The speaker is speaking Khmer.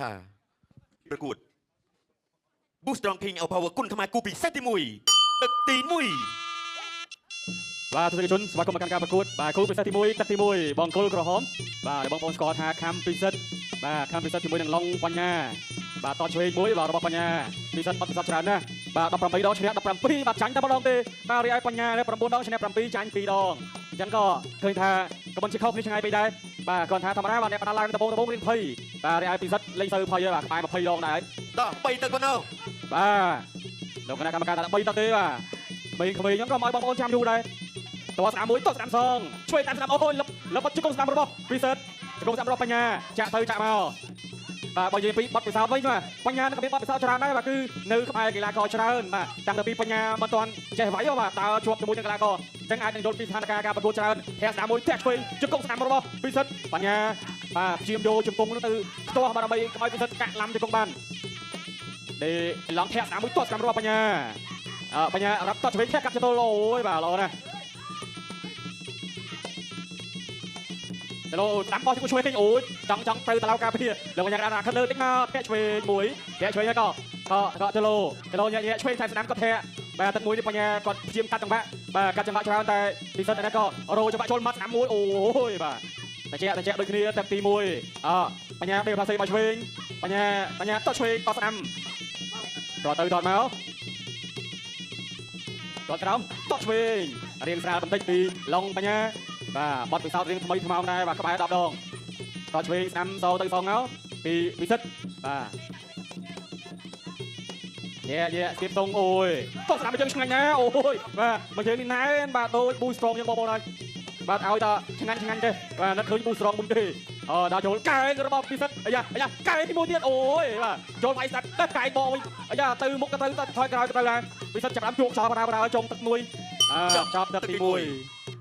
ថាប្រកួត Boost Strong King เอา power គុណខ្មែរគូពិសេសទី1ទឹកទី1បាទទស្សនិកជនស្វាគមន៍មកកាន់ការប្រកួតបាទគូពិសេសទី1ទឹកទី1បងគុលក្រហមបាទបងប្អូនស្គាល់ថាខំពិសិដ្ឋបាទខំពិសិដ្ឋជាមួយនឹងឡុងបញ្ញាបាទតឆ្វេងមួយបាទរបស់បញ្ញាពិសិដ្ឋបាត់ពិសោធន៍ច្រើនណាស់បាទ18ដងឈ្នះ17បាទចាញ់តែម្ដងទេបាទរីឯបញ្ញា9ដងឈ្នះ7ចាញ់2ដងអញ្ចឹងក៏ឃើញថាក៏មិនជាខុសគ្នាឆ្ងាយពេកដែរបាទគាត់ថាធម្មតាបាទអ្នកបណ្ដាឡើងដំបងរៀងភ័យបាទរីឯពិសិដ្ឋលេងសូវភ័យបាទក្បែរ20ដងដែរដល់3ទឹកប៉ុណ្ណោះបាទលោកគណៈកម្មការថា3ទឹកទេបាទក្មេងៗហ្នឹងក៏មកឲ្យបងប្អូនចាំយូរដែរតស្នាមមួយតស្នាមសងជួយតាមស្នាមអូយលឹបបាត់ជង្គង់ស្នាមរបស់ពិសិដ្ឋជង្គង់ស្នាមរបស់បញ្ញាចាក់ទៅចាក់មកបាទបើនិយាយពីបត់ពិសោធន៍វិញបាទបញ្ញានឹងមានបត់ពិសោធន៍ច្រើនដែរបាទគឺនៅក្បែរកីឡាករច្រើនបាទតាំងពីបញ្ញាមិនទាន់ចេះវាយបាទតើជាប់ជាមួយនឹងកីឡាករអញ្ចឹងអាចនឹងយល់ពីស្ថានភាពការប្រកួតច្រើនធាក់ស្នាមមួយធាក់ឆ្វេងជង្គង់ស្នាមរបស់ពិសិដ្ឋបញ្ញាបាទព្យាយាមយកជង្គង់នោះទៅខ្ទាស់បាទដើម្បីកុំឲ្យពិសិដ្ឋកាក់ឡាំជង្គង់បានដេឡងធាក់ស្នាមមួយតស្នាមរបស់បញ្ញាបញ្ញារាប់តឆ្វេងធាក់កាត់ចតុលអូយបាទល្អណាស់ឡូតាមបោះជួយគេអូយចង់ទៅតឡៅការពារលោកបញ្ញាដាក់ខាងលើតិចមកធាក់ឆ្វេងមួយធាក់ឆ្វេងហើយក៏ទៅឡូញ៉ាឆ្វេងថែស្នាមក៏ធាក់បាទទឹកមួយនេះបញ្ញាគាត់ព្យាយាមកាត់ចង្វាក់បាទកាត់ចង្វាក់ច្រើនតែពិសិដ្ឋតែក៏រោចង្វាក់ចូលមកស្នាមមួយអូយបាទតែជាដូចគ្នាទឹកទី1បញ្ញាដេផ្លាសេមកឆ្វេងបញ្ញាតឆ្វេងតស្នាមតទៅតមកតក្រោមតឆ្វេងរៀងស្រាលបន្តិចពីឡុងបញ្ញាបាទបត់ពិសោធន៍រៀងថ្មីថ្មោងដែរបាទក្បែរ10ដងតឆ្វេងស្នាមសោទៅសងមកពីពិសិដ្ឋបាទយេស្គីបតុងអូយតស្នាមយើងឆ្ងាញ់ណាអូយបាទមកយើងនេះណែនបាទដូច Boost Strong យើងបងប្អូនហើយបាទឲ្យតែឆ្ងាញ់ទេបាទនឹកឃើញ Boost Strong មុនទេដល់ចូលកែងរបស់ពិសិដ្ឋអាយ៉ាកែងទីមួយទៀតអូយបាទចូលវាយស្ដាប់តែកែងបងវិញអាយ៉ាទៅមុខទៅថយក្រោយទៅដែរពិសិដ្ឋចាប់បានជួកខ្សោបដាចុងទឹកមួយចាប់ទឹកទី1